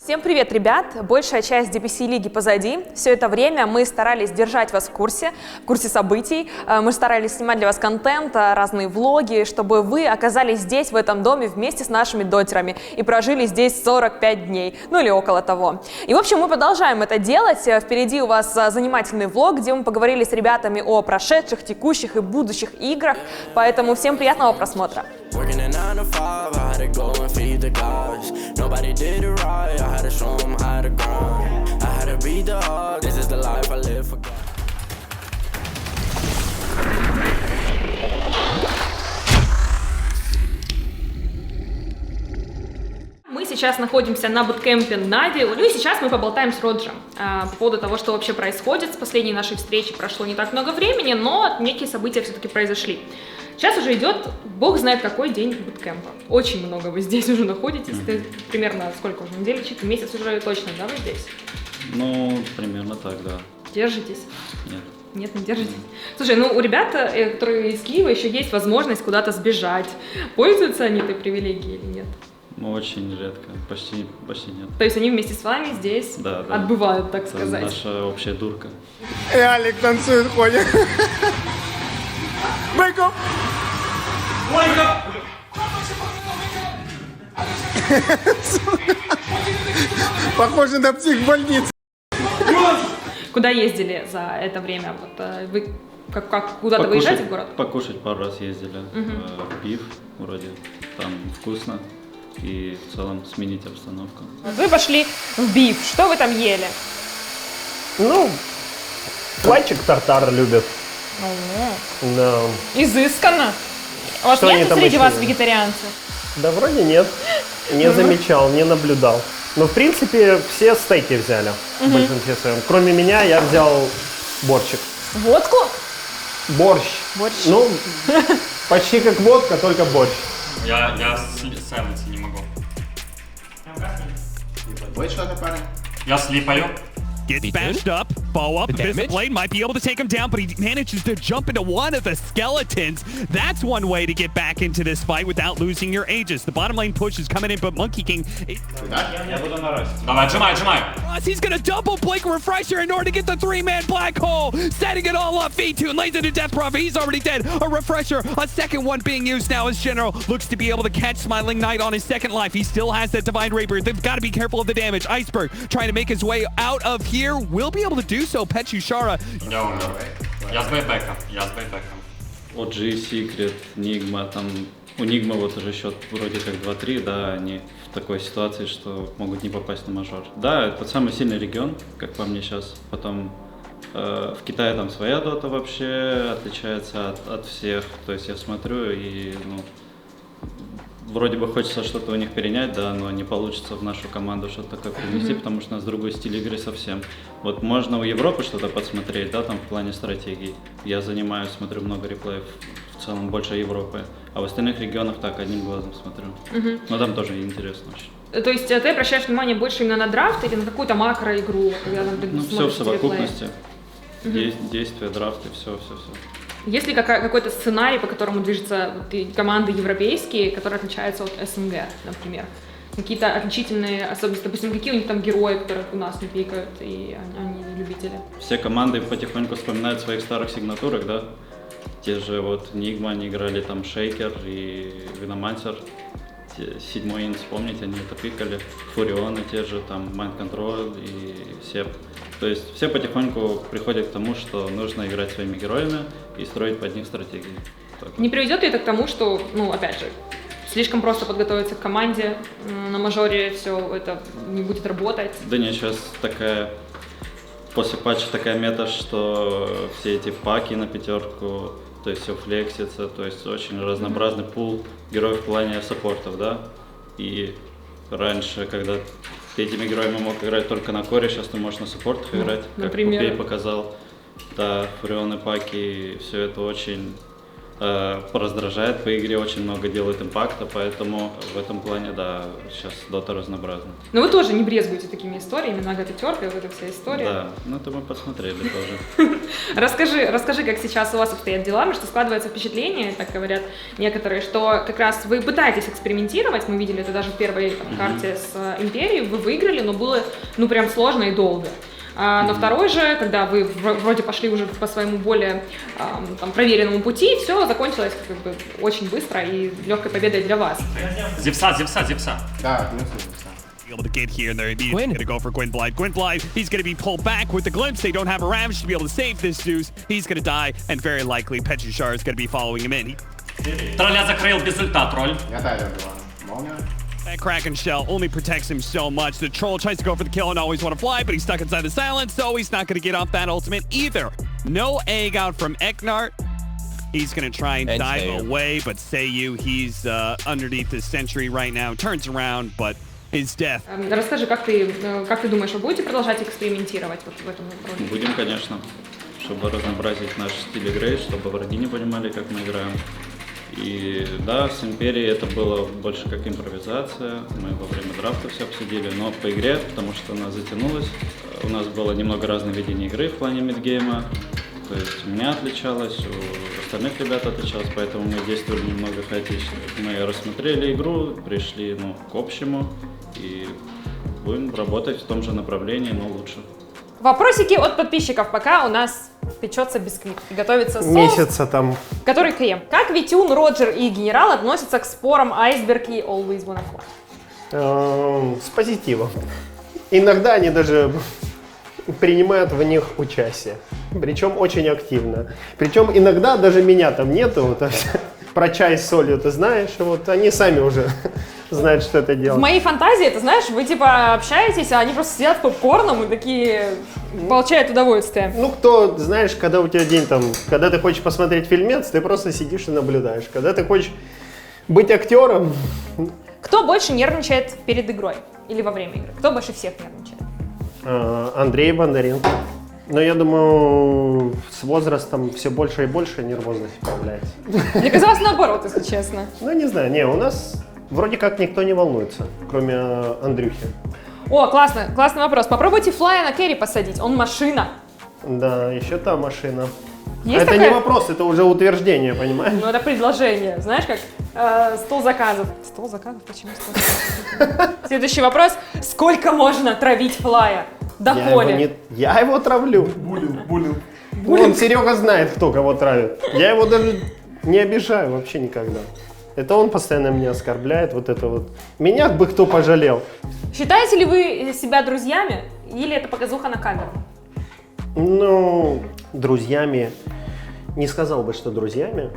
Всем привет, ребят! Большая часть DPC-лиги позади. Все это время мы старались держать вас в курсе событий. Мы старались снимать для вас контент, разные влоги, чтобы вы оказались здесь, в этом доме, вместе с нашими дотерами и прожили здесь 45 дней, ну или около того. И, в общем, мы продолжаем это делать. Впереди у вас занимательный влог, где мы поговорили с ребятами о прошедших, текущих и будущих играх, поэтому всем приятного просмотра! Working a 9 to 5, I had to go and feed the guys. Nobody did it right, I had to show them how to grind. I had to beat the odds, this is the life I live for God. Мы сейчас находимся на буткемпе Нави, ну и сейчас мы поболтаем с Роджем по поводу того, что вообще происходит. С последней нашей встречи прошло не так много времени, но некие события все-таки произошли. Сейчас уже идет, бог знает какой день буткемпа. Очень много вы здесь уже находитесь. Ты примерно сколько уже? Недельчик, месяц уже точно, да, вы здесь? Ну, примерно так, да. Держитесь? Нет. Нет, не держитесь. Слушай, ну у ребят, которые из Киева, еще есть возможность куда-то сбежать. Пользуются они этой привилегией или нет? Ну, очень редко, почти нет. То есть они вместе с вами здесь отбывают, так сказать? Это наша общая дурка. И Алик танцует, ходит. Бэкоп! Похоже на психбольницу. Куда ездили за это время? Вот, вы куда-то выезжаете в город? Покушать пару раз ездили. В Биф вроде, там вкусно. И в целом сменить обстановку. Вы пошли в Биф. Что вы там ели? Ну, мальчик тартар любит. Да. Изысканно. У вас Что они нет там среди еще вас едят? вегетарианцев? Да вроде нет. Не замечал, не наблюдал. Но в принципе все стейки взяли в большинстве своем. Кроме меня я взял борщик. Водку? Борщ. Борщ. Ну, почти как водка, только борщ. Я селиться не могу. Я слипаю. Gets bashed up, follow up. This blade might be able to take him down, but he manages to jump into one of the skeletons. That's one way to get back into this fight without losing your Aegis. The bottom lane push is coming in, but Monkey King. Я буду нарастить. Давай, отжимай. He's gonna double Blink Refresher in order to get the three-man black hole. Setting it all up. V2 lays into Death Prophet. He's already dead. A Refresher, a second one being used now as General looks to be able to catch Smiling Knight on his second life. He still has that Divine Rapier. They've got to be careful of the damage. Iceberg trying to make his way out of here. Will be able to do so. Petchushara. Я умер. Я с бэйбэком. OG, Secret, Nigma, там у Nigma вот уже счет вроде как 2-3, да, они в такой ситуации, что могут не попасть на мажор. Да, это самый сильный регион, как по мне сейчас. Потом в Китае там своя дота вообще отличается от всех. То есть я смотрю и, ну, вроде бы хочется что-то у них перенять, да, но не получится в нашу команду что-то такое принести, потому что у нас другой стиль игры совсем. Вот можно у Европы что-то подсмотреть, да, там в плане стратегий. Я занимаюсь, смотрю много реплеев, в целом больше Европы. А в остальных регионах так, одним глазом смотрю. Но там тоже интересно очень. То есть ты обращаешь внимание больше именно на драфт или на какую-то макроигру, когда, например, Ну, все в смотришь совокупности. Действия, драфты, все. Есть ли какой-то сценарий, по которому движутся вот и команды европейские, которые отличаются от СНГ, например? Какие-то отличительные особенности, допустим, какие у них там герои, которых у нас не пикают, и они не любители? Все команды потихоньку вспоминают своих старых сигнатурок, да? Те же вот Nigma, они играли там Шейкер и Виномансер. Седьмой инт, вспомните, они это пикали. Фурионы те же, там Mind Control и Сеп. То есть все потихоньку приходят к тому, что нужно играть своими героями и строить под них стратегии. Так. Не приведет ли это к тому, что, ну, опять же, слишком просто подготовиться к команде, на мажоре все это не будет работать? Да нет, сейчас такая, после патча такая мета, что все эти паки на пятерку, то есть все флексится, то есть очень разнообразный пул героев в плане саппортов, да. И раньше, когда ты этими героями мог играть только на коре, сейчас ты можешь на саппортах играть, как например? Купей показал. Да, фурионы, паки, все это очень раздражает по игре, очень много делает импакта, поэтому в этом плане, да, сейчас Dota разнообразна. Но вы тоже не брезгуете такими историями, Нагата терка и вот эта вся история. Да, ну это мы посмотрели тоже. Расскажи, как сейчас у вас обстоят дела, потому что складывается впечатление, так говорят некоторые, что как раз вы пытаетесь экспериментировать, мы видели это даже в первой карте с Империей, вы выиграли, но было, ну, прям сложно и долго. А на второй же, когда вы вроде пошли уже по своему более там, проверенному пути, все закончилось как бы очень быстро и легкой победой для вас. Зевса. Да, плюс Зевса. Able to get here, and they're immediately going to go for Gwynblythe. Gwynblythe, he's going to be pulled back with the glimpse. They don't have a Ravage to be able to save this Zeus. He's going to die, and very likely Petrichar is going to be following him in. Тролля закрыл без ульта, тролль. Я тайлер была. Молния. That Kraken shell only protects him so much. The troll tries to go for the kill and always want to fly, but he's stuck inside the silence, so he's not going to get off that ultimate either. No egg out from Eknart. He's going to try and dive Seiyu. away, but Seiyu, he's underneath the sentry right now. Turns around, but his death. Расскажи, как ты думаешь, вы будете продолжать экспериментировать вот в этом роде? Будем, конечно, чтобы разнообразить наш стиль игры, чтобы враги не понимали, как мы играем. И да, с Империей это было больше как импровизация, мы во время драфта все обсудили, но по игре, потому что она затянулась, у нас было немного разное видение игры в плане мидгейма, то есть у меня отличалось, у остальных ребят отличалось, поэтому мы действовали немного хаотично. Мы рассмотрели игру, пришли к общему и будем работать в том же направлении, но лучше. Вопросики от подписчиков, пока у нас печется бисквит и готовится соус, Месяца там. который крем. Как Витюн, Роджер и Генерал относятся к спорам Iceberg и Always Wanna Fly? С позитивом. Иногда они даже принимают в них участие. Причем очень активно. Причем иногда даже меня там нету. Вот, про чай с солью ты знаешь. Вот они сами уже знают, что это В делать. моей фантазии, ты знаешь, вы типа общаетесь, а они просто сидят с попкорном и такие получают удовольствие. Ну, кто, знаешь, когда у тебя день там, когда ты хочешь посмотреть фильмец, ты просто сидишь и наблюдаешь. Когда ты хочешь быть актером... Кто больше нервничает перед игрой или во время игры? Кто больше всех нервничает? Андрей Бондаренко. Но я думаю, с возрастом все больше и больше нервозности появляется. Мне казалось наоборот, если честно. Ну, не знаю, не, у нас вроде как никто не волнуется, кроме Андрюхи. О, классно, классный вопрос. Попробуйте Флая на керри посадить, он машина. Да, еще та машина. Есть это такая? не вопрос, это уже утверждение, понимаешь? Ну, это предложение. Знаешь, как стол заказов. Стол заказов? Почему стол заказов? Следующий вопрос. Сколько можно травить Флая? Доколе? Я его травлю. Булил. Вон, Серега знает, кто кого травит. Я его даже не обижаю вообще никогда. Это он постоянно меня оскорбляет, вот это вот. Меня бы кто пожалел. Считаете ли вы себя друзьями или это показуха на камеру? Ну, друзьями, не сказал бы, что друзьями,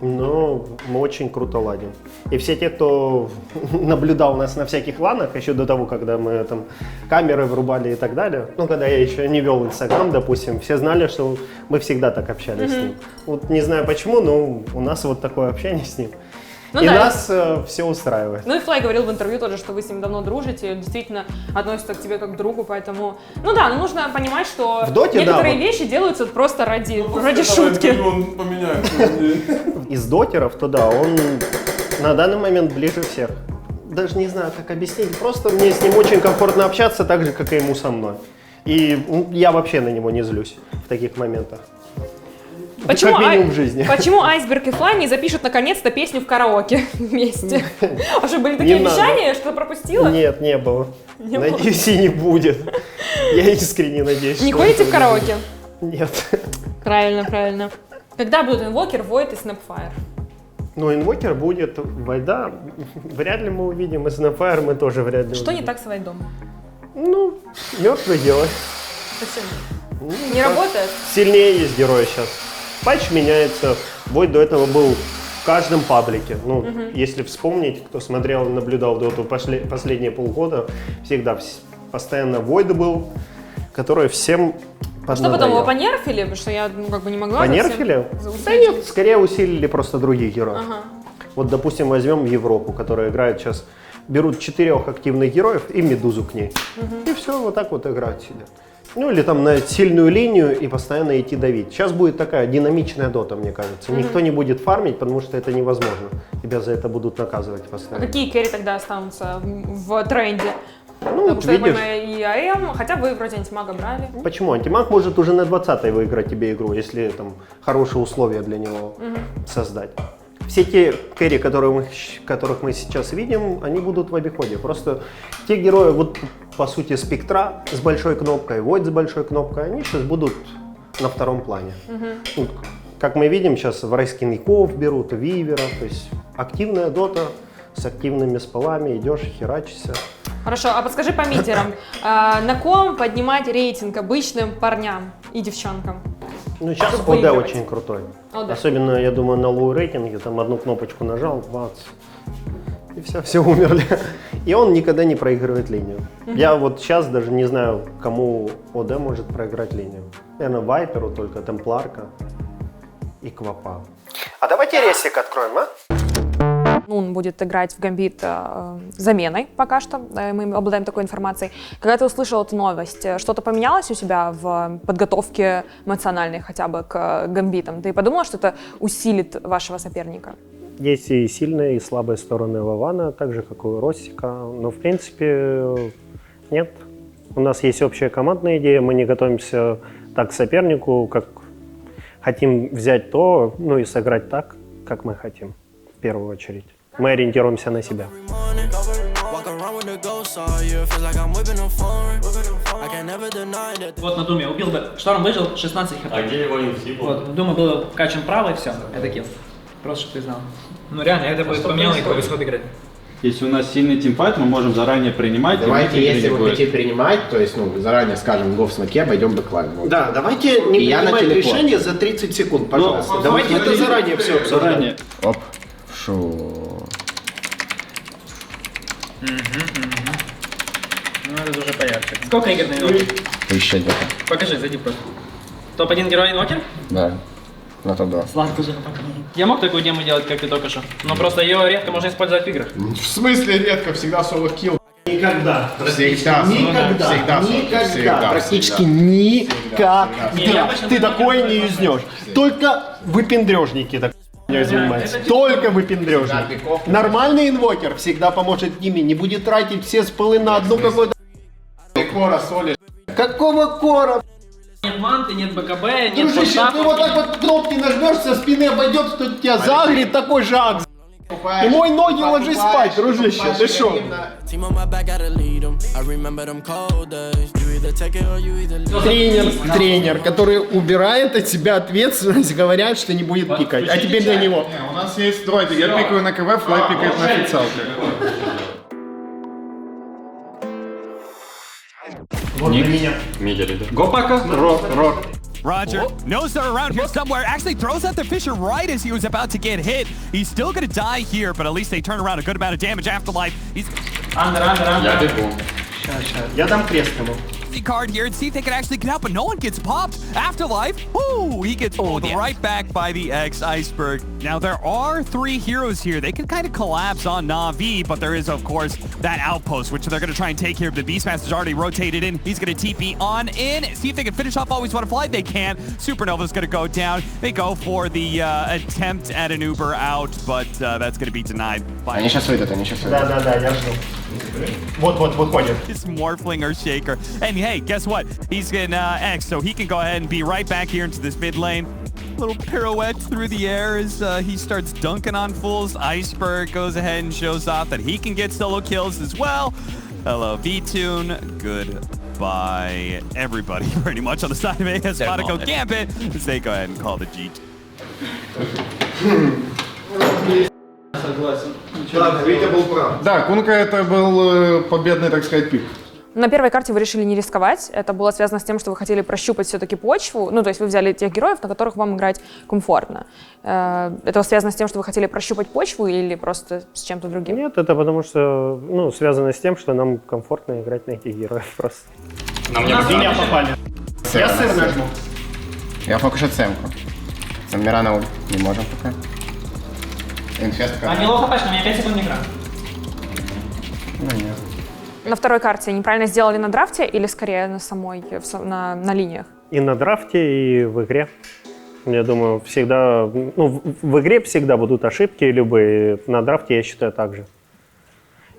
но мы очень круто ладим. И все те, кто наблюдал нас на всяких ланах, еще до того, когда мы там камеры врубали и так далее, ну, когда я еще не вел Инстаграм, допустим, все знали, что мы всегда так общались с ним. Вот не знаю почему, но у нас вот такое общение с ним. Ну, и да. нас все устраивает. Ну и Флай говорил в интервью тоже, что вы с ним давно дружите, действительно относится к тебе как к другу, поэтому... Ну да, но нужно понимать, что В доте, некоторые да, вот. вещи делаются просто ради шутки. Он поменяется. Из дотеров, то да, он на данный момент ближе всех. Даже не знаю, как объяснить. Просто мне с ним очень комфортно общаться, так же, как и ему со мной. И я вообще на него не злюсь в таких моментах. Почему, Как минимум в жизни. почему Iceberg и Флай не запишут наконец-то песню в караоке вместе? А что, были такие Не надо. обещания, что пропустила? Нет, не было. Не было? Надеюсь, и не будет. Я искренне надеюсь. Не что ходите этого в караоке? не будет. Нет. Правильно, правильно. Когда будут Invoker, Void и Snapfire? Ну, инвокер будет, Вайда вряд ли мы увидим, и Snapfire мы тоже вряд ли Что не увидим. так с Вайдом? Ну, мертвый герой. Совсем Ну, не так. работает? Сильнее есть герои сейчас. Патч меняется. Войд до этого был в каждом паблике. Ну, если вспомнить, кто смотрел и наблюдал доту последние полгода, всегда постоянно Войд был, который всем А что потом, его поднадоел. понерфили? Потому что я как бы не могла... Понерфили? совсем Да нет, скорее усилили просто других героев. Ага. Вот, допустим, возьмем Европу, которая играет сейчас, берут 4 активных героев и Медузу к ней. И все, вот так вот играют сидят. Ну или там на сильную линию и постоянно идти давить. Сейчас будет такая динамичная дота, мне кажется. Никто не будет фармить, потому что это невозможно. Тебя за это будут наказывать А постоянно. какие керри тогда останутся в тренде? Ну, Потому что, я видишь. понимаю, и АМ, хотя вы вроде антимага брали. Почему? Антимаг может уже на 20-й выиграть тебе игру, если там хорошие условия для него создать. Все те керри, которых мы сейчас видим, они будут в обиходе. Просто те герои, вот по сути Спектра с большой кнопкой, Void с большой кнопкой, они сейчас будут на втором плане. Ну, как мы видим, сейчас врайскинников берут, вивера, то есть активная дота с активными спалами, идешь, херачишься. Хорошо, а подскажи по мидерам, на ком поднимать рейтинг обычным парням и девчонкам? Ну, сейчас Чтобы ОД выигрывать. очень крутой. ОД. Особенно, я думаю, на лоу рейтинге, там одну кнопочку нажал, бац, и все умерли. И он никогда не проигрывает линию. Я вот сейчас даже не знаю, кому ОД может проиграть линию. Наверное, Вайперу только, Темпларка и Квапа. А давайте ресик откроем, а? Он будет играть в Гамбит заменой пока что, мы обладаем такой информацией. Когда ты услышал эту новость, что-то поменялось у тебя в подготовке эмоциональной хотя бы к Гамбитам? Ты подумала, что это усилит вашего соперника? Есть и сильные, и слабые стороны Вована, так же, как и у Росика. Но, в принципе, нет. У нас есть общая командная идея, мы не готовимся так к сопернику, как хотим взять то, ну и сыграть так, как мы хотим, в первую очередь. Мы ориентируемся на себя. Вот на Думе убил бы, Шторм выжил 16 хп. А где его инфи был? Вот, в Думе был качан правый, все, это килл. Просто, чтобы ты знал. Ну реально, это будет поменяло игру, исход игры. Если у нас сильный тимфайт, мы можем заранее принимать. Давайте, и если вы будет. хотите принимать, то есть, ну, заранее скажем, го в смоке, обойдем бэклайн. Вот. Да, давайте не И я на принимать телефон. решение за 30 секунд, пожалуйста. Ну, давайте это смотри, заранее все обсуждаем. Заранее. Оп, шу. Ну это уже поярче. Сколько игр на инвокере? Еще где-то. Покажи, зайди просто. Топ-1 герой инвокер? Да, на топ-2. Сладко же. Я мог такую тему делать, как ты только что. Но просто ее редко можно использовать в играх. В смысле редко, всегда соло-килл. Никогда. Всегда, Никогда. Практически никогда. Не, я обычно Ты на такое инвокере не юзнешь. Только выпендрежники так не занимаются. Только выпендрежники. Нормальный инвокер всегда поможет ними, не будет тратить все спылы на одну какую-то... Кора, соли. Какого кора? Нет манты, нет БКБ, нет Дружище, форсапа. ты вот так вот кнопки нажмешь, со спины обойдет, кто тебя загрит, такой же акс. И мой ноги ложись спать, дружище, ты шо? Team on my back, gotta lead 'em. I remember them cold days. You either take it or you either leave. Тренер, который убирает от себя ответственность, говорят, что не будет пикать. А теперь для него. У нас есть дроиды. Я пикаю на КВ, Флай пикает на официалке. Го пока. Рок. Roger knows they're around here somewhere. Actually throws out the Fisher right as he was about to get hit. He's still gonna die here, but at least they turn around a good amount of damage. Afterlife, he's Я бегу. Я дам крест ему. card here and see if they can actually get out, but no one gets popped. Afterlife, ooh, he gets pulled right back by the X Iceberg. Now there are 3 heroes here. They can kind of collapse on Na'Vi, but there is of course that outpost, which they're going to try and take here. The Beastmaster's already rotated in. He's going to TP on in. See if they can finish off Always Wanna Fly. They can. Supernova's going to go down. They go for the attempt at an Uber out, but that's going to be denied by Они сейчас выйдут, они сейчас выйдут. Да, я жду. Вот, выходит. his Morphling or Shaker. And hey, guess what? He's in X, so he can go ahead and be right back here into this mid lane. Little pirouette through the air as he starts dunking on fools. Iceberg goes ahead and shows off that he can get solo kills as well. Hello, V-Tune. Goodbye, everybody, pretty much on the side of AS Monaco Gambit as they go ahead and call the G. Витя был прав. Да, Кунка это был победный, так сказать, пик. На первой карте вы решили не рисковать. Это было связано с тем, что вы хотели прощупать все-таки почву. Ну, то есть вы взяли тех героев, на которых вам играть комфортно. Это связано с тем, что вы хотели прощупать почву или просто с чем-то другим? Нет, это потому что, связано с тем, что нам комфортно играть на этих героев просто. На мне Меня попали. Я сыр нажму. Я фокушу цемку. Замирана не можем пока. Инфест А не лоу хпшно, у меня 5 секунд не игра. Ну нет. На второй карте неправильно сделали на драфте или скорее на самой, на линиях? И на драфте, и в игре. Я думаю, всегда, ну, в игре всегда будут ошибки любые, на драфте я считаю так же.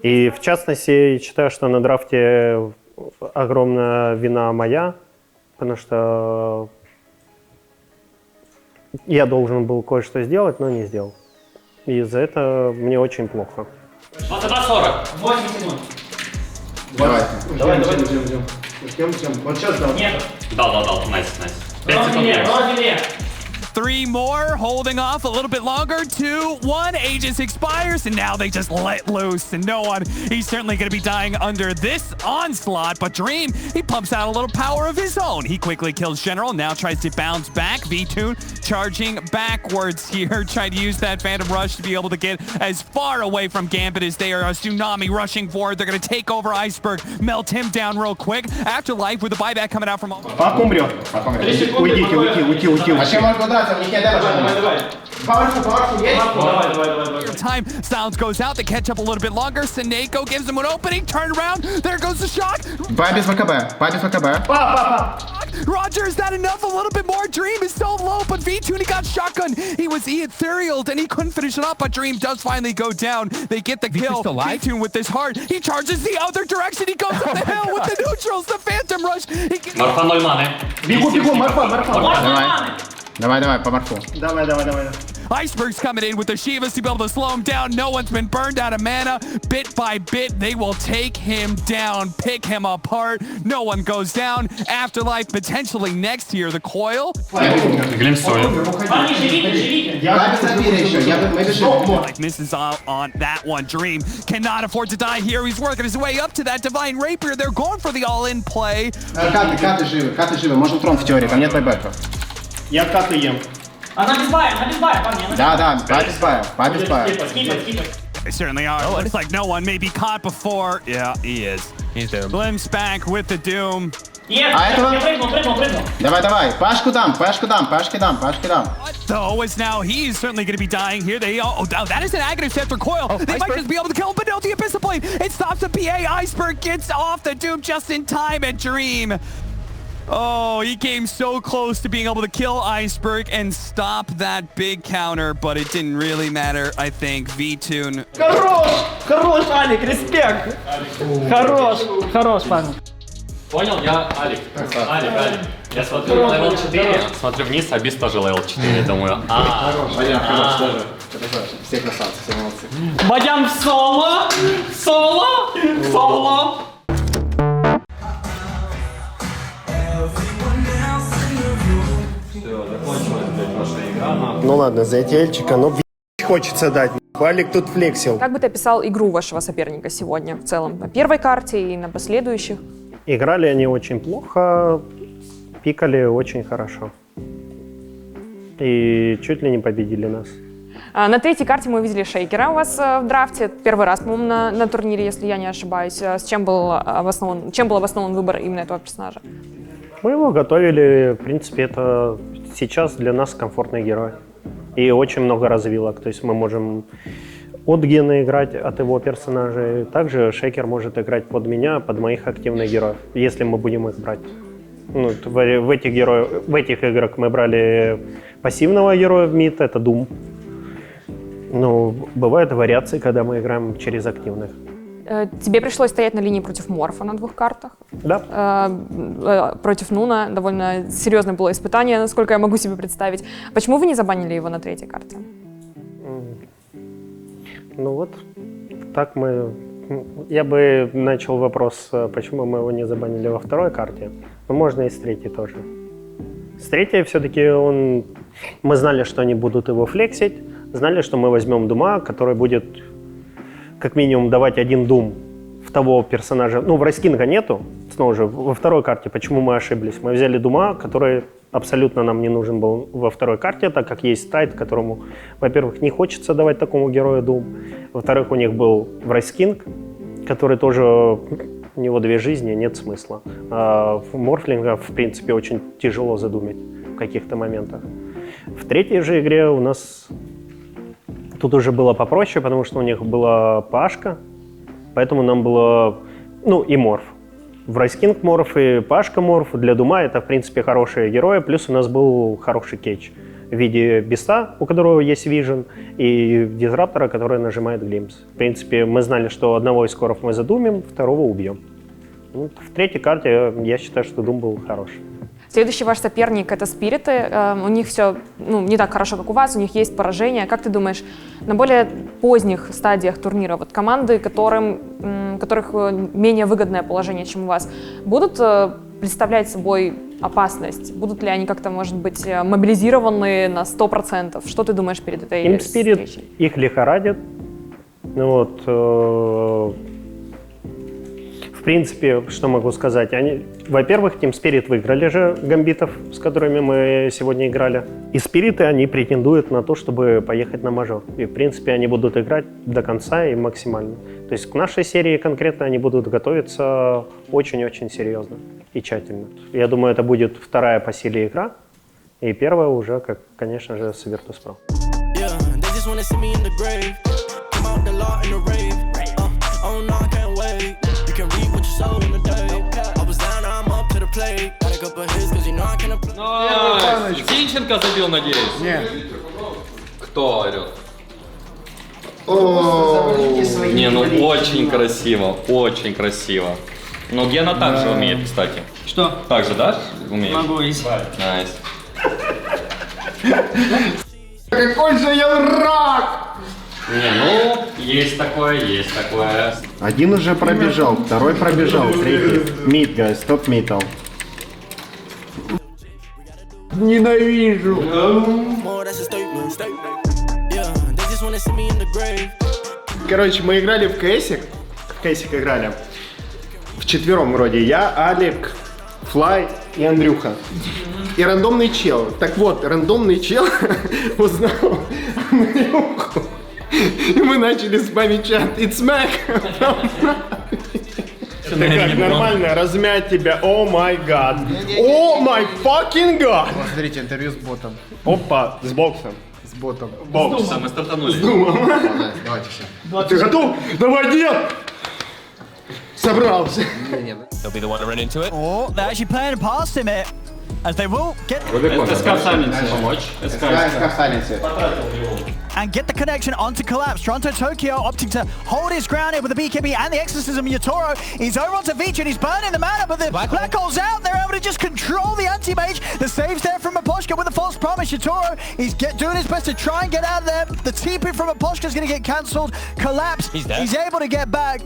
И в частности, я считаю, что на драфте огромная вина моя, потому что я должен был кое-что сделать, но не сделал. И за это мне очень плохо. 22:40. 8 секунд. Давай. Давай. Ждем. Вот сейчас дам. Нет. Дал. Найс. 5 секунд. 3 more, holding off a little bit longer. 2, 1, Aegis expires, and now they just let loose. And no one, he's certainly going to be dying under this onslaught. But Dream, he pumps out a little power of his own. He quickly kills General, now tries to bounce back. V-Tune charging backwards here, trying to use that Phantom Rush to be able to get as far away from Gambit as they are. A Tsunami rushing forward. They're going to take over Iceberg, melt him down real quick. Afterlife with the buyback coming out from... Пак умрет. Уйдите. А чем можно драться? У них нет давай. Паверфу есть? Time, Sounds goes out, they catch up a little bit longer. Seneko gives him an opening, turn around, there goes the shot. Бай без ВКБ. Roger, is that enough? A little bit more. Dream is so low, but V-Tune, he got shotgun. He etherealed and he couldn't finish it up, but Dream does finally go down. They get the kill. V-Tune with this heart, he charges the other direction. He goes up the hill with the neutrals, the Phantom Rush. Марфа 0 маны. Бегу, Марфа. Давай, по Марфу. Давай. Iceberg's coming in with the Shivas to be able to slow him down. No one's been burned out of mana. Bit by bit, they will take him down, pick him apart. No one goes down. Afterlife potentially next here. The coil. Глимсою. Like misses out on that one. Dream cannot afford to die here. He's working his way up to that Divine Rapier. They're going for the all-in play. Каты живы. Можно трон в теории, там нет байбека. Я каты ем. Она без бая, парни. Да, бай без бая. They certainly are. Looks like no one may be caught before. Yeah, he is. He's doomed. Blim's back with the Doom. Нет, А этого... я прыгнул. Давай. Пашку дам. Though is now he's certainly going to be dying here. That is an Aghanim Scepter coil. They might just be able to kill him, but no, the Abyssal Blade. It stops the PA. Iceberg gets off the Doom just in time at Dream. Oh, he came so close to being able to kill Iceberg and stop that big counter, but it didn't really matter, I think. V-Tune. Хорош, Алик, респект. Хорош, парень. Понял, я Алик. Я смотрю на левел 4, смотрю вниз, Абис тоже левел 4, думаю, Хорош тоже. Все красавцы, все молодцы. Бадян в соло. Ну ладно, за ETL-чика, но хочется дать. Валик тут флексил. Как бы ты описал игру вашего соперника сегодня в целом? На первой карте и на последующих? Играли они очень плохо, пикали очень хорошо. И чуть ли не победили нас. На третьей карте мы увидели Шейкера у вас в драфте. Первый раз, по-моему, на турнире, если я не ошибаюсь. Чем был обоснован выбор именно этого персонажа? Мы его готовили, в принципе, это сейчас для нас комфортный герой. И очень много развилок, то есть мы можем от Гена играть, от его персонажей. Также Шейкер может играть под меня, под моих активных героев, если мы будем их брать. Ну, в этих играх мы брали пассивного героя в мид, это Doom. Но бывают вариации, когда мы играем через активных. Тебе пришлось стоять на линии против Морфа на двух картах. Да. Против Нуна довольно серьезное было испытание, насколько я могу себе представить. Почему вы не забанили его на третьей карте? Ну вот, так мы... Я бы начал вопрос, почему мы его не забанили во второй карте. Но можно и с третьей тоже. С третьей все-таки мы знали, что они будут его флексить, знали, что мы возьмем Дума, который будет как минимум давать один Дум в того персонажа. Ну, в Райскинга нету, снова же, во второй карте. Почему мы ошиблись? Мы взяли Дума, который абсолютно нам не нужен был во второй карте, так как есть Тайт, которому, во-первых, не хочется давать такому герою Дум. Во-вторых, у них был Райскинг, который тоже, у него 2 жизни, нет смысла. А Морфлинга, в принципе, очень тяжело задумать в каких-то моментах. В третьей же игре у нас тут уже было попроще, потому что у них была Пашка, поэтому нам было Ну и Морф. Врайскинг Морф и Пашка Морф для Дума это, в принципе, хорошие герои. Плюс у нас был хороший кетч в виде Биста, у которого есть Вижен, и Дизраптора, который нажимает Глимпс. В принципе, мы знали, что одного из скоров мы задумим, второго убьем. Ну, в третьей карте я считаю, что Дум был хороший. Следующий ваш соперник — это Спириты. У них все не так хорошо, как у вас, у них есть поражения. Как ты думаешь, на более поздних стадиях турнира вот команды, которых менее выгодное положение, чем у вас, будут представлять собой опасность? Будут ли они как-то, может быть, мобилизированы на 100%? Что ты думаешь перед этой встречей? Их лихорадит. В принципе, что могу сказать? Во-первых, Team Spirit выиграли же гамбитов, с которыми мы сегодня играли. И Спириты, они претендуют на то, чтобы поехать на мажор. И, в принципе, они будут играть до конца и максимально. То есть к нашей серии конкретно они будут готовиться очень-очень серьезно и тщательно. Я думаю, это будет вторая по силе игра. И первая уже, конечно же, с Virtus.pro. Зинченко забил, надеюсь? Нет. Кто орет? Не, ну очень красиво, очень красиво. Но Гена также умеет, кстати. Что? Так же, да? Умеешь? Могу. Найс. Какой же я враг! Не, ну, есть такое, есть такое. Один уже пробежал, второй пробежал, третий. Мид, guys, топ мидл. Ненавижу. Короче, мы играли в кейсик. В кейсик играли. Вчетвером вроде. Я, Алик, Флай и Андрюха. И рандомный чел. Так вот, рандомный чел узнал Андрюху. И мы начали спамить чат. It's Mac. Ты как, нормально? Размять тебя. О май гад. О май fucking god. Смотрите, интервью с ботом. Опа, с боксом. С ботом. Бокс. Мы стартанули. Давайте все. Ты готов? Давай, нет! Собрался. They'll be the one to run into it. Oh, they're actually playing past him here. As they will get СК Саленсе помочь. СК Саленсе. and get the connection onto Collapse. Toronto Tokyo opting to hold his ground here with the BKB and the Exorcism. Yatoro, he's over onto Vici and he's burning the mana, but the Black Hole's out. They're able to just control the anti-mage. The save's there from Aposhka with the false promise. Yatoro, he's doing his best to try and get out of there. The TP from Aposhka's going to get cancelled. Collapse, he's able to get back.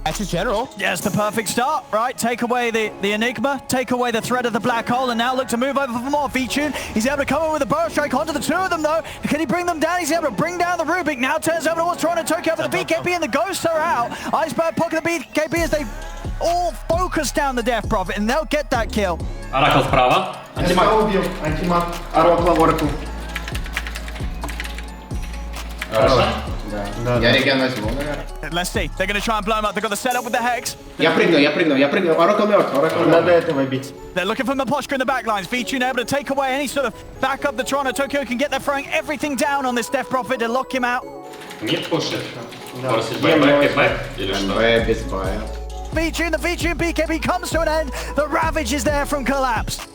That's his general. Yes, the perfect start, right? Take away the Enigma, take away the threat of the Black Hole, and now look to move over for more. V-Tune, he's able to come in with a burst strike onto the two of them, though. Can he bring them down? He's able to bring down the Rubik. Now turns over towards Toronto Tokyo, but the BKB and the Ghosts are out. Iceberg pocket the BKB as they all focus down the Death Prophet, and they'll get that kill. Оракл справа. Антимаг убил. Антимаг. Оракл. Хорошо. Да. Я реген возьму, наверное. Let's see. They're going to try and blow him up. They've got the setup with the Hex. Я прыгну. Оракл мертв. Надо этого бить. They're looking for Maposhka in the backlines. V-Tune able to take away any sort of backup that Toronto Tokyo can get. They're throwing everything down on this Death Prophet to lock him out. Мид пушит. Форсить бэк или что? Б без бая. V-Tune, the V-Tune BKB comes to an end. The Ravage is there from Collapse.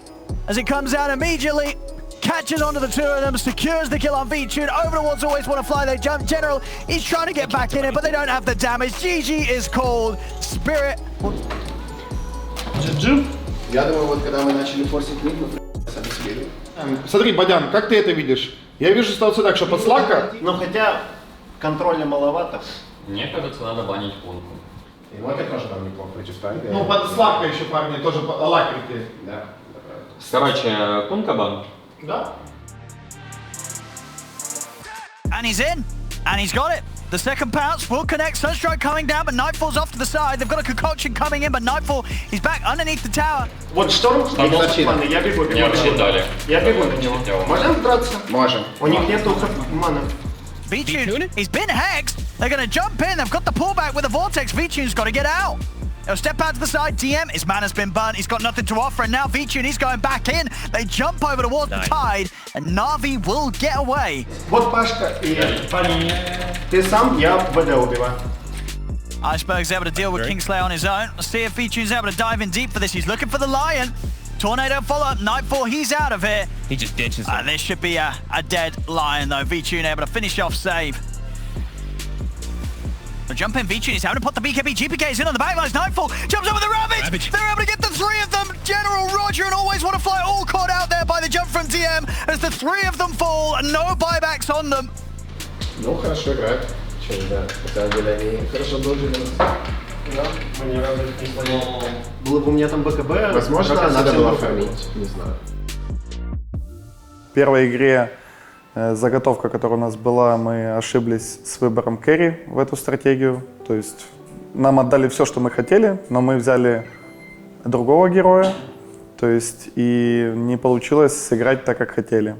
As it comes out immediately, catches onto the two of them, secures the kill on V-Tune. Over towards Always Want to Fly. They jump. General, he's trying to get back in it, but they don't have the damage. GG is called. Spirit. Я думаю, вот когда мы начали форсить Нигму, сами себе. Смотри, Бадян, как ты это видишь? Я вижу ситуацию так, что подслака. Но хотя контроля маловато. Мне кажется, надо банить Кунку. И вот это тоже там неплохо противостояние. Ну, подслака еще парни тоже лакрики. Да. Короче, Кунка бан. Да. And he's in. And he's got it. The second pounce will connect. Sunstrike coming down, but Nightfall's off to the side. They've got a concoction coming in, but Nightfall, he's back underneath the tower. Вот Шторм, я бегу. Я вообще дали. Я бегу на него. Можем драться? Можем. У них нету маны. V-Tune, he's been hexed. They're going to jump in. They've got the pullback with the Vortex. V-Tune's got to get out. He'll step out to the side. DM, his mana's been burnt. He's got nothing to offer. And now V-Tune, he's going back in. They jump over towards the tide. And Na'Vi will get away. Вот Пашка и ты сам, я ВД убиваю. Iceberg's able to deal with Kingslayer on his own. Let's see if V-Tune's able to dive in deep for this. He's looking for the Lion. Tornado follow-up, Nightfall, he's out of here. He just ditches him. This should be a dead Lion though. V-Tune able to finish off save. The jump in V-Tune, he's having to put the BKB. GPK is in on the backlines. Nightfall jumps over the Ravage. They're able to get the three of them. General Roger and Always Want to Fly all caught out there by the jump from TM as the three of them fall and no buybacks on them. Ну, хорошо играют. Чего, да. На самом деле они хорошо должны. Да, мы ни разу их не сломали. Было бы у меня там БКБ. Возможно, надо было фармить, не знаю. В первой игре заготовка, которая у нас была, мы ошиблись с выбором керри в эту стратегию. То есть нам отдали все, что мы хотели, но мы взяли другого героя. То есть и не получилось сыграть так, как хотели.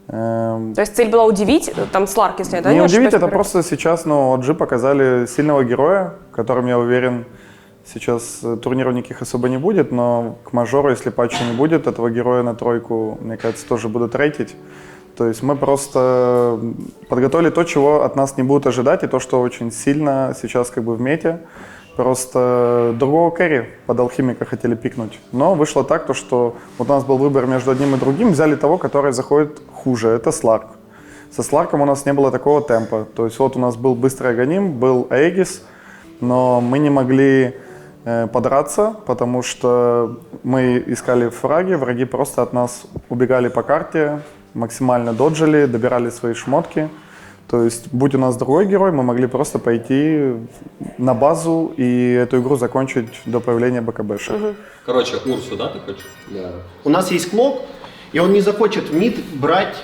То есть цель была удивить, там Сларк, если это не удивить, это просто сейчас, OG показали сильного героя, которым, я уверен, сейчас турниров никаких особо не будет, но к мажору, если патча не будет, этого героя на тройку, мне кажется, тоже будут рейтить. То есть мы просто подготовили то, чего от нас не будут ожидать, и то, что очень сильно сейчас как бы в мете. Просто другого керри под алхимика хотели пикнуть. Но вышло так, то, что вот у нас был выбор между одним и другим, взяли того, который заходит хуже, это Сларк. Со Сларком у нас не было такого темпа. То есть вот у нас был быстрый Аганим, был Аегис, но мы не могли подраться, потому что мы искали фраги, враги просто от нас убегали по карте, максимально доджили, добирали свои шмотки. То есть, будь у нас другой герой, мы могли просто пойти на базу и эту игру закончить до появления БКБшек. Короче, Урсу, да, ты хочешь? Да. У нас есть клок, и он не захочет в мид брать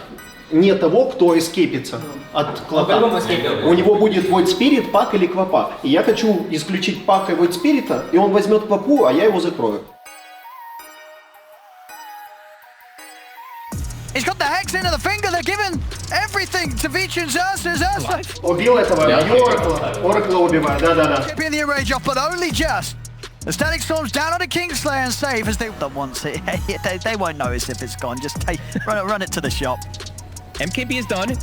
не того, кто эскейпится от клока. У него будет Void Spirit, пак или квапа. И я хочу исключить пака и Void Spirit, и он возьмет квапу, а я его закрою. He's got the hex into the finger. They're giving everything to V-Tune's Ursa. Убил этого, Оракла убивает, да-да-да. Champion the rage off, but only just. The Static Storm's down on a Kingslayer and save as they want it. They won't notice if it's gone. Just run it to the shop. MKB is done.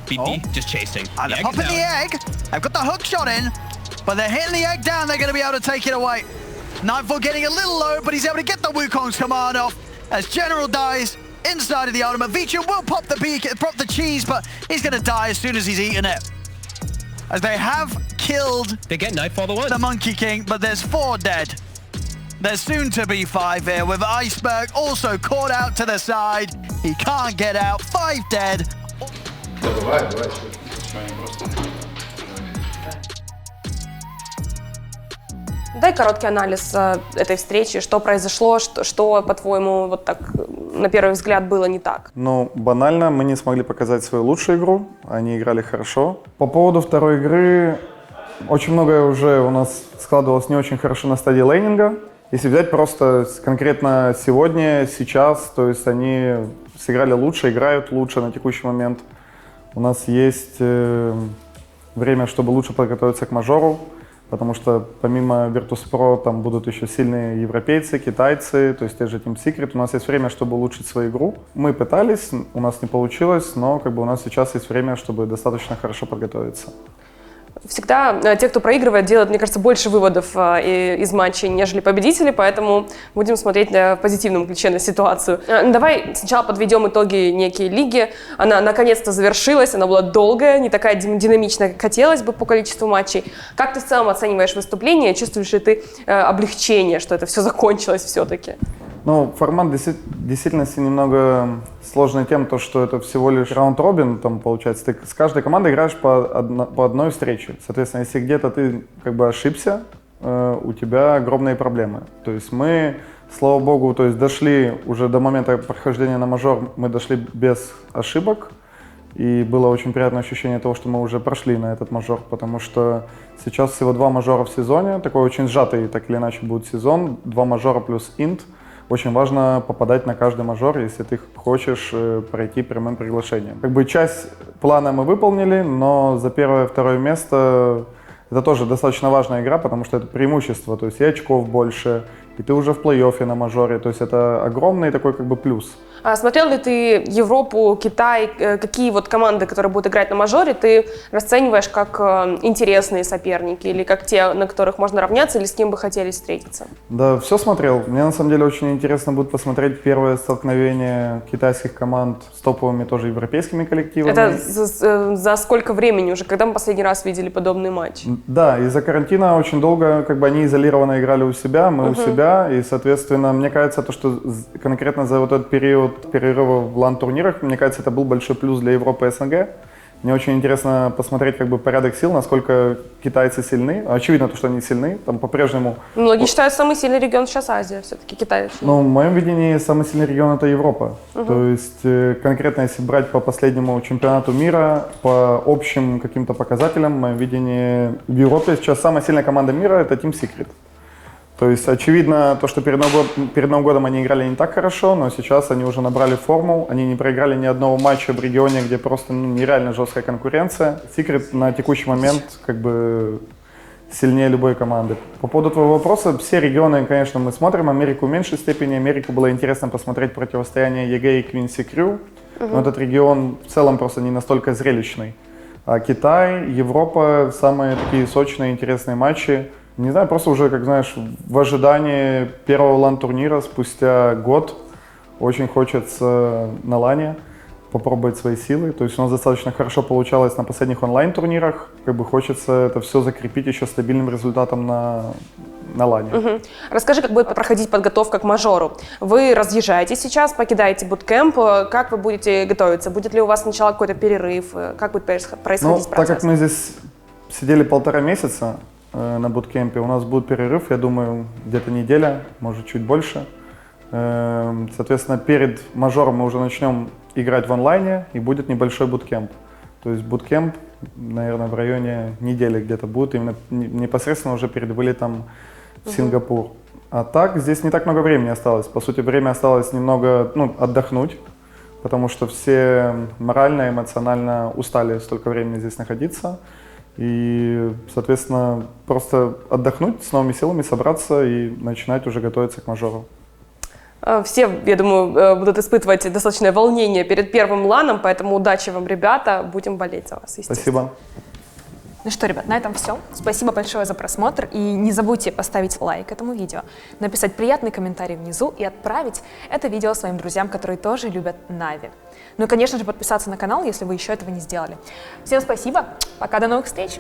BP just chasing. And they're popping the egg. They've got the hook shot in, but they're hitting the egg down. They're going to be able to take it away. Nightfall getting a little low, but he's able to get the Wukong's command off as General dies. Inside of the ultimate, V-Tune will pop the cheese, but he's going to die as soon as he's eaten it. As they have killed the Monkey King, but there's 4 dead. There's soon to be 5 here, with Iceberg also caught out to the side. He can't get out. 5 dead. Дай короткий анализ этой встречи, что произошло, что по-твоему, вот так, на первый взгляд, было не так? Ну, банально, мы не смогли показать свою лучшую игру, они играли хорошо. По поводу второй игры, очень многое уже у нас складывалось не очень хорошо на стадии лейнинга. Если взять просто конкретно сегодня, сейчас, то есть они сыграли лучше, играют лучше на текущий момент. У нас есть время, чтобы лучше подготовиться к мажору. Потому что помимо Virtus.pro там будут еще сильные европейцы, китайцы, то есть те же Team Secret. У нас есть время, чтобы улучшить свою игру. Мы пытались, у нас не получилось, но как бы у нас сейчас есть время, чтобы достаточно хорошо подготовиться. Всегда те, кто проигрывает, делают, мне кажется, больше выводов из матчей, нежели победители, поэтому будем смотреть в позитивном ключе на ситуацию. Давай сначала подведем итоги некой лиги. Она наконец-то завершилась, она была долгая, не такая динамичная, как хотелось бы по количеству матчей. Как ты в целом оцениваешь выступление? Чувствуешь ли ты облегчение, что это все закончилось все-таки? Ну, формат действительно немного сложный тем, что это всего лишь раунд-робин, там получается, ты с каждой командой играешь по одной встрече. Соответственно, если где-то ты как бы ошибся, у тебя огромные проблемы. То есть мы, слава богу, то есть дошли уже до момента прохождения на мажор, мы дошли без ошибок. И было очень приятное ощущение того, что мы уже прошли на этот мажор, потому что сейчас всего 2 мажора в сезоне, такой очень сжатый, так или иначе, будет сезон, 2 мажора плюс инт. Очень важно попадать на каждый мажор, если ты хочешь пройти прямым приглашением. Как бы часть плана мы выполнили, но за 1-2 место это тоже достаточно важная игра, потому что это преимущество. То есть и очков больше, и ты уже в плей-оффе на мажоре, то есть это огромный такой как бы плюс. А смотрел ли ты Европу, Китай, какие вот команды, которые будут играть на мажоре, ты расцениваешь как интересные соперники или как те, на которых можно равняться, или с кем бы хотели встретиться? Да, все смотрел. Мне на самом деле очень интересно будет посмотреть первое столкновение китайских команд с топовыми тоже европейскими коллективами. Это за сколько времени уже, когда мы последний раз видели подобный матч? Да, из-за карантина очень долго как бы они изолированно играли у себя, мы у себя, и, соответственно, мне кажется, то, что конкретно за вот этот период перерыва в лан-турнирах, мне кажется, это был большой плюс для Европы и СНГ. Мне очень интересно посмотреть как бы порядок сил, насколько китайцы сильны. Очевидно, то, что они сильны, там по-прежнему... Многие считают, самый сильный регион сейчас Азия, все-таки Китай. Ну, в моем видении самый сильный регион это Европа. То есть конкретно если брать по последнему чемпионату мира, по общим каким-то показателям, в моем видении в Европе сейчас самая сильная команда мира это Team Secret. То есть очевидно то, что перед Новым годом они играли не так хорошо, но сейчас они уже набрали форму, они не проиграли ни одного матча в регионе, где просто нереально жесткая конкуренция. Secret на текущий момент как бы сильнее любой команды. По поводу твоего вопроса, все регионы, конечно, мы смотрим, Америку в меньшей степени. Америку было интересно посмотреть противостояние ЕГЭ и Quincy Crew, но этот регион в целом просто не настолько зрелищный. А Китай, Европа, самые такие сочные, интересные матчи. Не знаю, просто уже, как знаешь, в ожидании первого лан-турнира спустя год очень хочется на лане попробовать свои силы. То есть у нас достаточно хорошо получалось на последних онлайн-турнирах. Как бы хочется это все закрепить еще стабильным результатом на лане. Расскажи, как будет проходить подготовка к мажору. Вы разъезжаете сейчас, покидаете буткемп. Как вы будете готовиться? Будет ли у вас сначала какой-то перерыв? Как будет происходить процесс? Так как мы здесь сидели 1,5 месяца, на буткемпе. У нас будет перерыв, я думаю, где-то неделя, может чуть больше. Соответственно, перед мажором мы уже начнем играть в онлайне и будет небольшой буткемп. То есть буткемп, наверное, в районе недели где-то будет, именно непосредственно уже перед вылетом в Сингапур. А так, здесь не так много времени осталось. По сути, время осталось немного отдохнуть, потому что все морально, эмоционально устали столько времени здесь находиться. И, соответственно, просто отдохнуть, с новыми силами собраться и начинать уже готовиться к мажору. Все, я думаю, будут испытывать достаточное волнение перед первым ланом, поэтому удачи вам, ребята, будем болеть за вас, естественно. Спасибо. Ну что, ребят, на этом все. Спасибо большое за просмотр. И не забудьте поставить лайк этому видео, написать приятный комментарий внизу и отправить это видео своим друзьям, которые тоже любят Нави. Ну и, конечно же, подписаться на канал, если вы еще этого не сделали. Всем спасибо. Пока, до новых встреч.